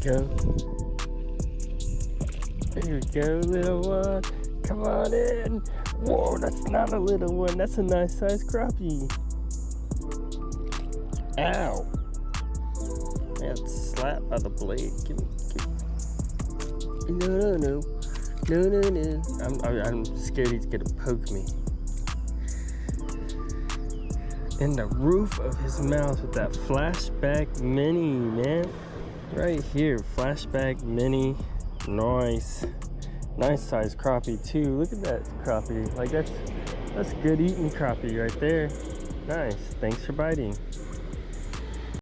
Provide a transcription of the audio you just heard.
go. There we go, little one. Come on in. Whoa, that's not a little one. That's a nice sized crappie. Ow. I got slapped by the blade. Give me. No. I'm scared he's gonna poke me. In the roof of his mouth with that Flashback Mini, man. Right here, Flashback Mini. Nice size crappie too. Look at that crappie. Like that's good eating crappie right there. Nice. Thanks for biting.